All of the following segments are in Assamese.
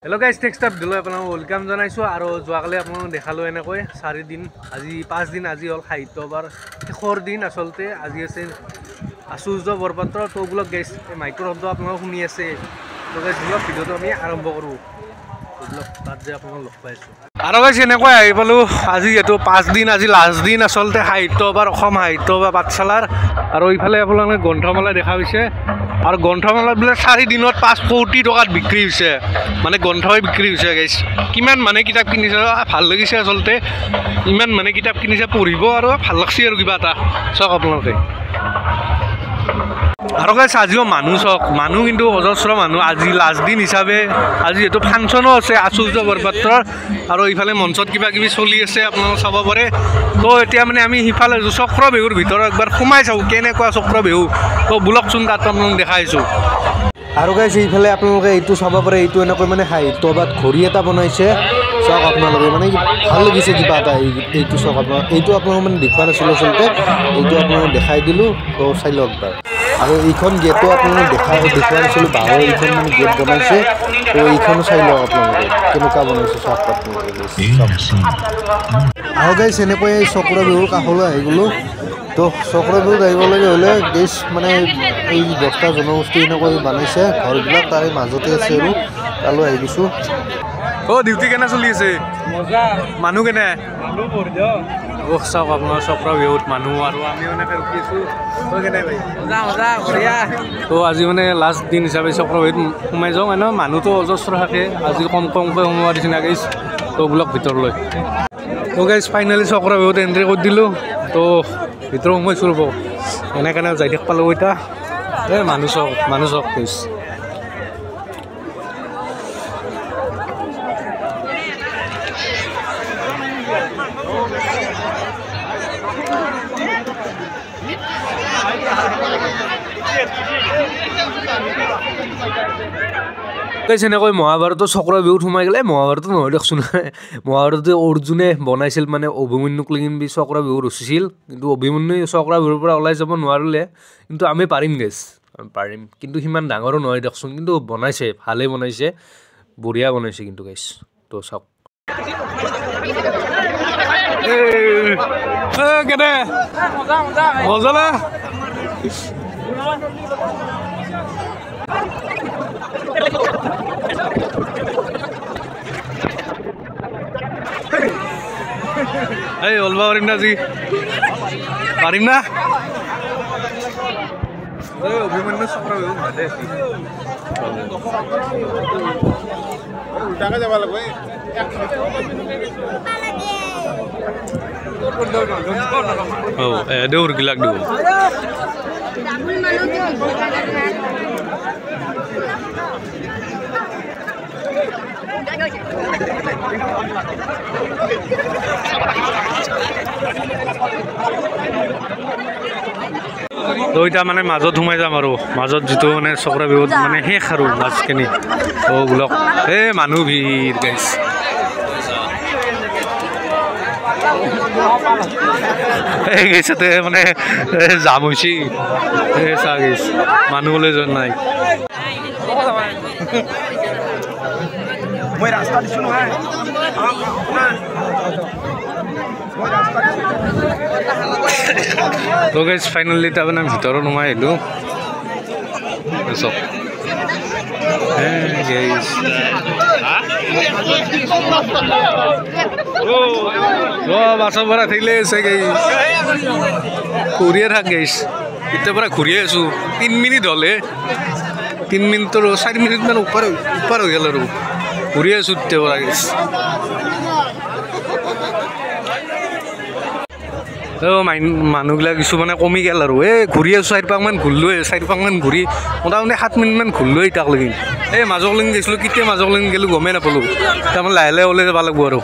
Hello guys, next up দিলো আপোনাক ওয়েলকাম জনাইছো আৰু যোৱাকালি আপোনাক দেখালো এনেকৈ 4 দিন আজি 5 দিন আজি হল সাহিত্যবাৰ শেষৰ দিন আসলতে আজি আছে আশুৰ্য বৰপাত্ৰ তো ব্লগ গাইস মাইক্ৰ শব্দ আপোনাক শুনি আছে তো গাইস ব্লগ ভিডিওটো আমি আৰম্ভ কৰো ব্লগ তাত যে আপোনাক লগ পাইছো আৰু গাইস এনেকৈ আহি পালো আজি এটো 5 দিন আজি লাষ্ট দিন আসলতে সাহিত্যবাৰ অসম সাহিত্য বা পাঠশালাৰ আৰু ইফালে আপোনাক গ্ৰন্থমেলা দেখা হৈছে আর গ্রন্থমেলা বলে 4 দিনত 5 কোটি টাকাত বিক্রি হয়েছে মানে গ্রন্থই বিক্রি হয়েছে গাইস কিমান মানে কিতাপ কিনিছে ভাল লাগিছে আসলতে ইমান মানে কিতাপ কিনিছে পঢ়িব আর ভাল লাগছে আর কিবা এটা চক আপোনালোকে আৰু গাইস আজিও মানুহ চক মানুহ কিন্তু অজস্ৰ মানুহ আজি লাষ্ট দিন হিচাপে আজি এটো ফাংচনো আছে আশুৰ্য বৰপাত্ৰৰ আৰু ইফালে মঞ্চত কিবা কিবি চলি আছে আপোনালোক চাব পাৰে তো এতিয়া মানে আমি হিফালে চক্ৰ বিহুৰ ভিতৰত একবাৰ সোমাই চাও কেনেকুৱা চক্ৰ বিহু তো বুলকচোন তাত আপোনালোক দেখাইছো আৰু গাইস এইফালে আপোনালোকে এইটো চাব পাৰে এইটো এনেকৈ মানে সাহিত্যবাদ ঘড়ী এটা বনাইছে চক আপোনালোকে মানে ভাল লাগিছে কিবা এটা এইটো চক এইটো আপোনালোক মানে দেখুৱা নাছিল আসলতে এইটো আপোনালোক দেখাই দিলো তো চাই লওক একবাৰ আৰু এইখন গেটো আপোনালোক দেখুৱা নাছিল বাহৰ এইখন মানে গেট বনাইছে তো এইখন চাই লওক আপোনালোকে কেনেকুৱা বনাইছে চক আপোনালোকে আৰু গাইস এনেকৈ চক্ৰ বিহুৰ কাষলৈ আহি গ'লো তো চক্ৰ বিহুত আহিবলগীয়া হ'লে গেছ মানে এই 10টা জনগোষ্ঠী এনেকৈ বনাইছে ঘৰবিলাক তাৰে মাজতে আছে আৰু তালৈ আহি গৈছোঁ অ ডিউটি কেনে চলি আছে মজা মানুহ কেনে মানুহ বঢ়িয়া ও চাওক আপোনাৰ চক্ৰ বিহুত মানুহ আৰু আমিও এনেকৈ ৰখি আছোঁ তই কেনে ভাই মজা মজা বঢ়িয়া তো আজি মানে লাষ্ট দিন হিচাপে চক্ৰ বিহুত সোমাই যাওঁ মানে মানুহটো অজস্ৰ থাকে আজি কমকৈ সোমোৱা দিছে না গাইছ তো ব্লক ভিতৰলৈ তো গাইছ ফাইনেলি চক্ৰ বিহুত এণ্ট্ৰি কৰি দিলোঁ তো ভিতৰত সোমাইছোঁ ৰ'ব এনেকৈ যাই দেখ পালোঁ এতিয়া এই মানুহ চক গাইছ এনেকৈ মহাভাৰতৰ চক্ৰ বিহুত সোমাই গ'লে মহাভাৰত নহয় দিয়কচোন মহাভাৰতে অৰ্জুনে বনাইছিল মানে অভিমন্যুক লিগিনবি চক্ৰ বিহু ৰচিছিল কিন্তু অভিমন্যু চক্ৰ বিহুৰ পৰা ওলাই যাব নোৱাৰিলে কিন্তু আমি পাৰিম গেছ পাৰিম কিন্তু সিমান ডাঙৰো নহয় দিয়কচোন কিন্তু বনাইছে ভালেই বনাইছে বঢ়িয়া বনাইছে কিন্তু গাইছ তো চাওক কেনে মজা না এই ওলবা পাৰিম না আজি পাৰিম না এই অভিমন্যু চক্ৰ বিহু ভালে আছে উল্টাকে যাব লাগিব দেউৰ গিলাক দিওঁ তো এতিয়া মানে মাজত সোমাই যাম আৰু মাজত যিটো মানে চক্ৰ বিহুত মানে শেষ আৰু মাছখিনি তো ব্লক এই মানুহ ভিৰ গাইছ এই গেছতে মানে জাম হৈছে চা গেছ মানুহলৈ যোৱা নাই মই ৰাস্তা দিছোঁ নহয় তো গাইছ ফাইনেলি তাৰমানে ভিতৰত সোমাই আহিলোঁ চব বাছৰ পৰা থাকিলে আছে গাইছ ঘূৰিয়ে থাক গাইছ এতিয়াৰ পৰা ঘূৰিয়ে আছোঁ 3 মিনিট হ'লে 3 মিনিটৰ 4 মিনিটমান ওপৰ হৈ গ'ল আৰু ঘূৰি আছোঁ তেতিয়াৰ পৰা গাইছ মানুহবিলাক কিছুমানে কমি গ'ল আৰু এই ঘূৰি আছোঁ 4 পাকমান ঘূৰিলোঁ 4 পাকমান ঘূৰি মোটামুটি 7 মিনিটমান ঘূৰিলোঁ তাক লাগি এই মাজক লিং গৈছিলোঁ কেতিয়া মাজক লিং গ'লোঁ গমেই নাপালোঁ তাৰমানে লাহে লাহে ওলাই যাব লাগিব আৰু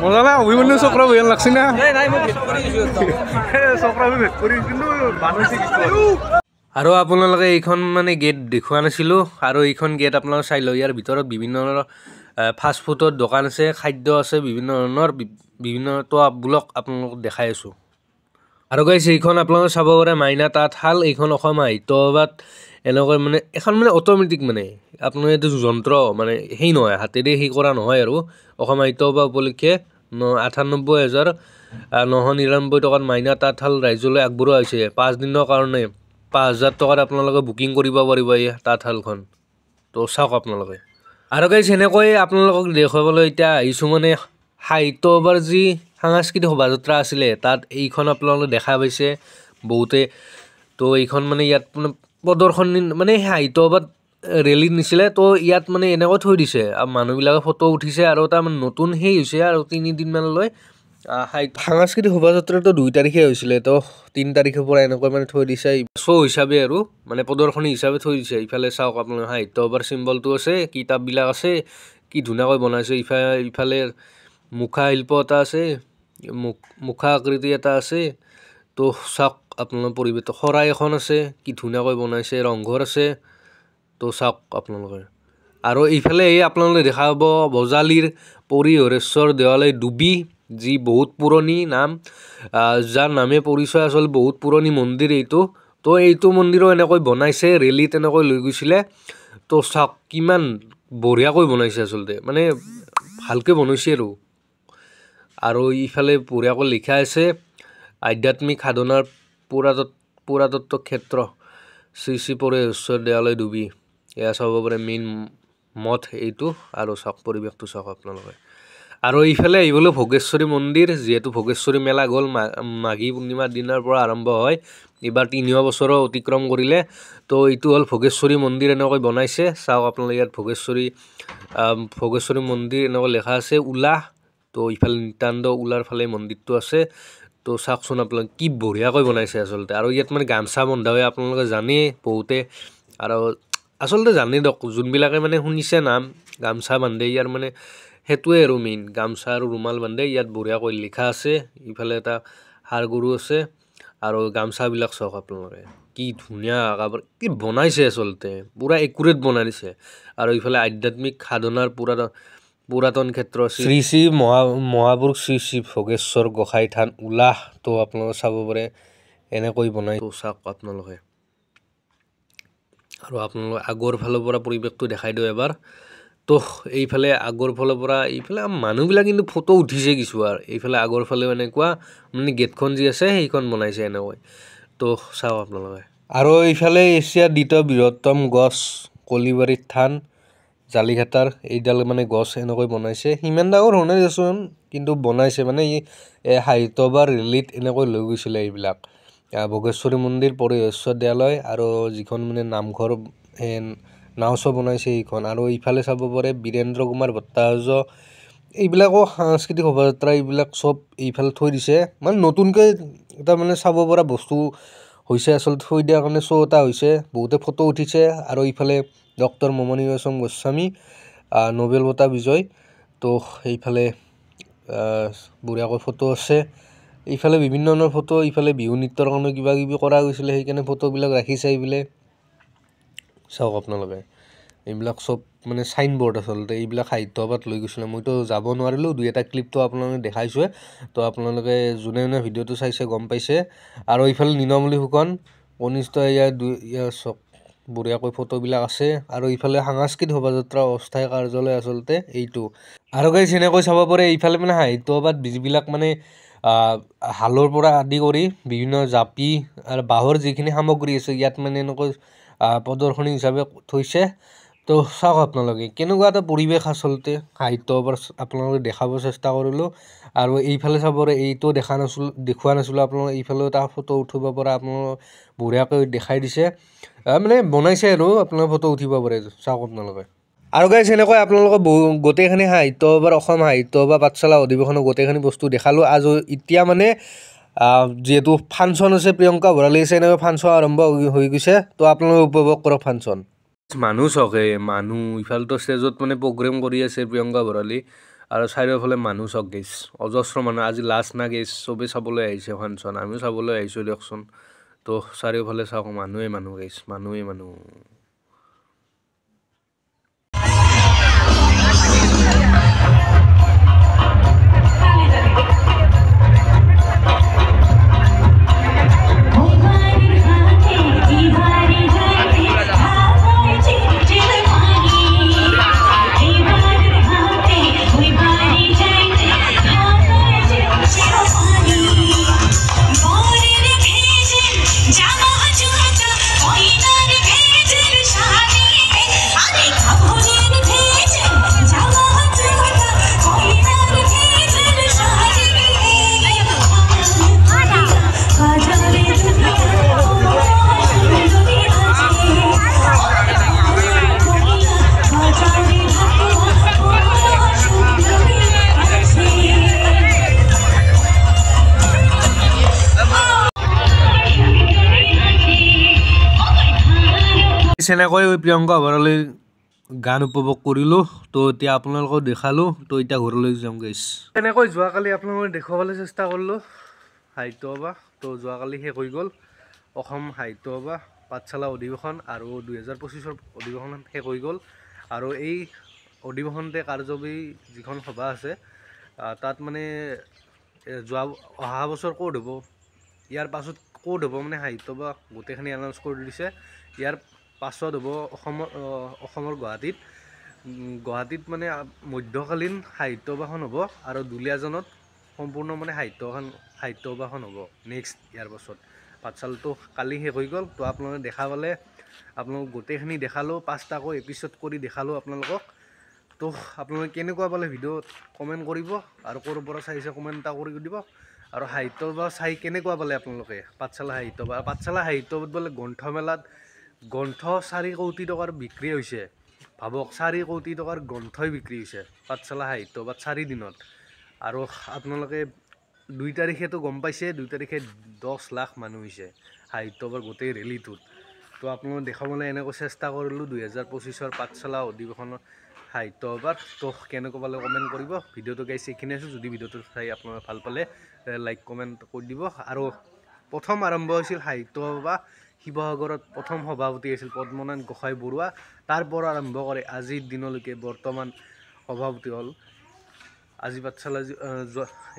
মজা না অভিমন্যু চক্ৰ বিহু লাগছি না চক্ৰ বিহু ভেট কৰি কিন্তু আৰু আপোনালোকে এইখন মানে গেট দেখুৱা নাছিলোঁ আৰু এইখন গেট আপোনালোকে চাই লওক ইয়াৰ ভিতৰত বিভিন্ন ফাষ্ট ফুডৰ দোকান আছে খাদ্য আছে বিভিন্ন ধৰণৰ বিভিন্ন তো ব্লগ আপোনালোকক দেখাই আছোঁ আৰু গাইছ এইখন আপোনালোকে চাব পাৰে মাইনা তাঁতশাল, এইখন অসম সাহিত্য সভাত এনেকৈ মানে এখন মানে অট'মেটিক মানে আপোনাৰ এইটো যন্ত্ৰ মানে সেই নহয়, হাতেৰে সেই কৰা নহয় আৰু অসম সাহিত্য সভা উপলক্ষে 98,999 টকাত মাইনা তাঁতশাল ৰাইজলৈ আগবঢ়োৱা হৈছে। 5 দিনৰ কাৰণে 5,000 টকাত আপোনালোকে বুকিং কৰিব পাৰিব এই তাঁতশালখন। তো চাওক আপোনালোকে। আৰু গাইছ এনেকৈ আপোনালোকক দেখুৱাবলৈ এতিয়া আহিছোঁ মানে সাহিত্য সভাৰ যি সাংস্কৃতিক শোভাযাত্ৰা আছিলে তাত এইখন আপোনালোকে দেখা পাইছে বহুতে। তো এইখন মানে ইয়াত মানে প্ৰদৰ্শনী মানে সাহিত্য সভাত ৰেলীত নিছিলে, তো ইয়াত মানে এনেকৈ থৈ দিছে আৰু মানুহবিলাকে ফটো উঠিছে আৰু এটা মানে নতুন সেই হৈছে আৰু 3 দিনমানলৈ সাংস্কৃতিক শোভাযাত্ৰাটো 2 তাৰিখে হৈছিলে, তো 3 তাৰিখৰ পৰা এনেকৈ মানে থৈ দিছে শ্ব' হিচাপে আৰু মানে প্ৰদৰ্শনী হিচাপে থৈ দিছে। ইফালে চাওক আপোনালোকে সাহিত্য সভাৰ চিম্বলটো আছে, কিতাপবিলাক আছে, কি ধুনীয়াকৈ বনাইছে। ইফালে মুখা শিল্প এটা আছে, মুখা আকৃতি এটা আছে। তো চাওক আপোনালোকে পৰিৱেশটো, শৰাই এখন আছে, কি ধুনীয়াকৈ বনাইছে, ৰংঘৰ আছে। তো চাওক আপোনালোকে। আৰু এইফালে এই আপোনালোকে দেখা পাব বজালীৰ পৰিহৰেশ্বৰ দেৱালয় ডুবি, যি বহুত পুৰণি নাম, যাৰ নামে পৰিচয় আচলতে বহুত পুৰণি মন্দিৰ এইটো। তো এইটো মন্দিৰো এনেকৈ বনাইছে, ৰেলীত এনেকৈ লৈ গৈছিলে। তো চাওক কিমান বঢ়িয়াকৈ বনাইছে আচলতে, মানে ভালকৈ বনাইছে আৰু ইফালে বঢ়িয়াকৈ লিখা আছে আধ্যাত্মিক সাধনাৰ পুৰাতত্ত্ব ক্ষেত্ৰ শ্ৰী শ্ৰী পৰিহৰেশ্বৰ দেৱালয় ডুবি। এয়া চাব পাৰে মেইন মঠ এইটো। আৰু চাওক পৰিৱেশটো চাওক আপোনালোকে। আৰু এইফালে আহিবলৈ ভোগেশ্বৰী মন্দিৰ, যিহেতু ভোগেশ্বৰী মেলা গ'ল, মাঘী পূৰ্ণিমাৰ দিনাৰ পৰা আৰম্ভ হয়, এইবাৰ 3 বছৰো অতিক্ৰম কৰিলে। তো এইটো হ'ল ভোগেশ্বৰী মন্দিৰ, এনেকৈ বনাইছে। চাওক আপোনালোকে ইয়াত ভোগেশ্বৰী মন্দিৰ এনেকৈ লেখা আছে উলাহ। তো ইফালে নিতান্ত উলাৰ ফালে মন্দিৰটো আছে। তো চাওকচোন আপোনালোকে কি বঢ়িয়াকৈ বনাইছে আচলতে। আৰু ইয়াত মানে গামচা বন্ধা হয়, আপোনালোকে জানেই বহুতে, আৰু আচলতে জানেই দিয়ক যোনবিলাকে মানে শুনিছে নাম, গামচা বান্ধে ইয়াৰ মানে সেইটোৱে আৰু মেইন, গামচা আৰু ৰুমাল বান্ধে। ইয়াত বঢ়িয়াকৈ লিখা আছে, ইফালে এটা হাৰ গৰু আছে। আৰু গামচাবিলাক চাওক আপোনালোকে কি ধুনীয়া কি বনাইছে আচলতে, পূৰা একুৰেট বনাই দিছে। আৰু ইফালে আধ্যাত্মিক সাধনাৰ পুৰাতন ক্ষেত্ৰ শ্ৰী শ্ৰী মহাপুৰুষ শ্ৰী শ্ৰী ভোগেশ্বৰ গোসাঁই থান উলাহ। তো আপোনালোকে চাব পাৰে এনেকৈ বনাই। তো চাওক আপোনালোকে। আৰু আপোনালোকে আগৰ ফালৰ পৰা পৰিৱেশটো দেখাই দিওঁ এবাৰ। তো এইফালে আগৰ ফালৰ পৰা এইফালে মানুহবিলাক কিন্তু ফটো উঠিছে কিছু, আৰু এইফালে আগৰ ফালেও এনেকুৱা মানে গেটখন যি আছে সেইখন বনাইছে এনেকৈ। তো চাওক আপোনালোকে। আৰু এইফালে এছিয়াৰ দ্বিতীয় বৃহত্তম গছ কলিবাৰীৰ থান জালিঘাটাৰ এইডাল মানে গছ এনেকৈ বনাইছে। সিমান ডাঙৰ হোৱা নাই দেচোন, কিন্তু বনাইছে মানে সাহিত্য বা ৰেলীত এনেকৈ লৈ গৈছিলে এইবিলাক। ভোগেশ্বৰী মন্দিৰ, পৰিহৰেশ্বৰ দেৱালয় আৰু যিখন মানে নামঘৰ নাওচ বনাইছে এইখন। আৰু ইফালে চাব পাৰে বীৰেন্দ্ৰ কুমাৰ ভট্টাচাৰ্য, এইবিলাকো সাংস্কৃতিক শোভাযাত্ৰা, এইবিলাক চব এইফালে থৈ দিছে। মানে নতুনকৈ এটা মানে চাব পৰা বস্তু হৈছে আচলতে, থৈ দিয়াৰ কাৰণে শ্ব' এটা হৈছে, বহুতে ফটো উঠিছে। আৰু ইফালে ডক্টৰ মমনিবাসন গোস্বামী নোবেল বঁটা বিজয়। তো এইফালে বঢ়িয়াকৈ ফটো আছে। এইফালে বিভিন্ন ধৰণৰ ফটো, ইফালে বিহু নৃত্যৰ কাৰণে কিবা কিবি কৰা গৈছিলে, সেইকাৰণে ফটোবিলাক ৰাখিছে এইবিলাক। চাওক আপোনালোকে এইবিলাক চব মানে চাইন বৰ্ড আচলতে, এইবিলাক সাহিত্য সভাত লৈ গৈছিলে। মইতো যাব নোৱাৰিলোঁ, 2-এটা ক্লিপটো আপোনালোকে দেখাইছোৱে। তো আপোনালোকে যোনে যোনে ভিডিঅ'টো চাইছে গম পাইছে। আৰু এইফালে নিনমলি ফুকন কনিষ্ঠ ইয়াৰ চক বঢ়িয়াকৈ ফটোবিলাক আছে। আৰু ইফালে সাংস্কৃতিক শোভাযাত্ৰা অস্থায়ী কাৰ্যালয় আচলতে এইটো। আৰু গাইছ এনেকৈ চাব পাৰে এইফালে মানে সাহিত্য সভাত যিবিলাক মানে হালৰ পৰা আদি কৰি বিভিন্ন জাপি আৰু বাঁহৰ যিখিনি সামগ্ৰী আছে ইয়াত মানে এনেকৈ প্ৰদৰ্শনী হিচাপে থৈছে। তো চাওক আপোনালোকে কেনেকুৱা এটা পৰিৱেশ আচলতে সাহিত্য সভাৰ আপোনালোকে দেখাব চেষ্টা কৰিলোঁ। আৰু এইফালে চাব পাৰে এইটো দেখুওৱা নাছিলোঁ আপোনালোকে, এইফালেও এটা ফটো উঠিব পৰা আপোনালোক বঢ়িয়াকৈ দেখাই দিছে, মানে বনাইছে আৰু আপোনালোকে ফটো উঠিব পাৰে। চাওক আপোনালোকে। আৰু গাইছ এনেকৈ আপোনালোকক গোটেইখিনি সাহিত্য সভাৰ অসম সাহিত্য সভা পাঠশালা অধিৱেশনৰ গোটেইখিনি বস্তু দেখালোঁ। এতিয়া মানে যিহেতু ফাংচন আছে, প্ৰিয়ংকা ভৰালী আছে, এনেকৈ ফাংচন আৰম্ভ হৈ গৈছে। তো আপোনালোকে উপভোগ কৰক ফাংচন। মানুহ চকে মানুহ, ইফালতো ষ্টেজত মানে প্ৰগ্ৰেম কৰি আছে প্ৰিয়ংকা ভৰালী, আৰু চাৰিওফালে মানুহ চক গেছ, অজস্ৰ মানুহ। আজি লাষ্ট না গেছ, চবেই চাবলৈ আহিছে ফাংচন, আমিও চাবলৈ আহিছোঁ দিয়কচোন। তো চাৰিওফালে চাওক মানুহে মানুহ গেছ, মানুহে মানুহ। এনেকৈ প্ৰিয়ংকা ভৰালৈ গান উপভোগ কৰিলোঁ। তো এতিয়া আপোনালোকক দেখালোঁ। তো এতিয়া ঘৰলৈ যাওঁ গাইছ। এনেকৈ যোৱাকালি আপোনালোকক দেখুৱাবলৈ চেষ্টা কৰিলোঁ সাহিত্য সভা। তো যোৱাকালি শেষ হৈ গ'ল অসম সাহিত্য সভা পাঠশালা অধিৱেশন আৰু 2025 অধিৱেশন শেষ হৈ গ'ল। আৰু এই অধিৱেশনতে কাৰ্যবাহী যিখন সভা আছে তাত মানে অহা বছৰ ক'ত হ'ব, ইয়াৰ পাছত ক'ত হ'ব মানে সাহিত্য সভা গোটেইখিনি এনাউন্স কৰি দিছে। ইয়াৰ পাছত হ'ব অসমৰ গুৱাহাটীত মানে মধ্যকালীন সাহিত্য সভাখন হ'ব আৰু দুলীয়াজানত সম্পূৰ্ণ মানে সাহিত্য সভাখন হ'ব নেক্সট ইয়াৰ পাছত। পাঠশালাটো কালি শেষ হৈ গ'ল। তো আপোনালোকে দেখা পালে, আপোনালোকক গোটেইখিনি দেখালোঁ, 5টাকৈ এপিছড কৰি দেখালোঁ আপোনালোকক। তো আপোনালোকে কেনেকুৱা পালে ভিডিঅ'ত কমেণ্ট কৰিব আৰু ক'ৰ পৰা চাইছে কমেণ্ট এটা কৰি দিব। আৰু সাহিত্য সভা চাই কেনেকুৱা পালে আপোনালোকে পাঠশালা সাহিত্য সভা। পাঠশালা সাহিত্য সভাত বোলে গ্ৰন্থমেলাত গ্ৰন্থ 4 কোটি টকাৰ বিক্ৰী হৈছে। ভাবক 4 কোটি টকাৰ গ্ৰন্থই বিক্ৰী হৈছে পাঠশালা সাহিত্য সভাত 4 দিনত। আৰু আপোনালোকে 2 তাৰিখেতো গম পাইছে, 2 তাৰিখে 10 লাখ মানুহ হৈছে সাহিত্য সভাৰ গোটেই ৰেলীটোত। তো আপোনালোকে দেখাবলৈ এনেকৈ চেষ্টা কৰিলোঁ 2025 পাঠশালা অধিৱেশনৰ সাহিত্য সভাত। তো কেনেকুৱা পালে কমেণ্ট কৰিব। ভিডিঅ'টো গাইছে এইখিনি আছোঁ। যদি ভিডিঅ'টো চাই আপোনালোকে ভাল পালে লাইক কমেণ্ট কৰি দিব। আৰু প্ৰথম আৰম্ভ হৈছিল সাহিত্য সভা শিৱসাগৰত, প্ৰথম সভাপতি আছিল পদ্মনাথ গোহাঁই বৰুৱা। তাৰ পৰা আৰম্ভ কৰি আজিৰ দিনলৈকে বৰ্তমান সভাপতি হ'ল আজি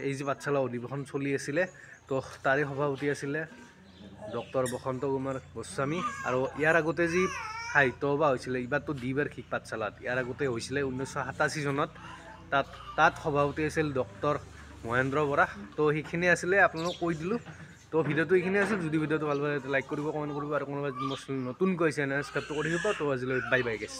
এই যে পাঠশালা অধিৱেশন চলি আছিলে, তো তাৰে সভাপতি আছিলে ডক্টৰ বসন্ত কুমাৰ গোস্বামী। আৰু ইয়াৰ আগতে যি সাহিত্য সভা হৈছিলে, এইবাৰতো দ্বিবাৰ্ষিক পাঠশালাত, ইয়াৰ আগতে হৈছিলে 1987 চনত। তাত সভাপতি আছিল ডক্টৰ মহেন্দ্ৰ বৰা। তো সেইখিনি আছিলে, আপোনালোকক কৈ দিলোঁ। তো ভিডিঅ'টো এইখিনি আছিল। যদি ভিডিঅ'টো ভাল পালে লাইক কৰিব, কমেণ্ট কৰিব আৰু কোনোবা নতুনকৈ আছে সাবস্ক্ৰাইবটো কৰি দিব। তো আজিলৈ বাই বাই গাইছ।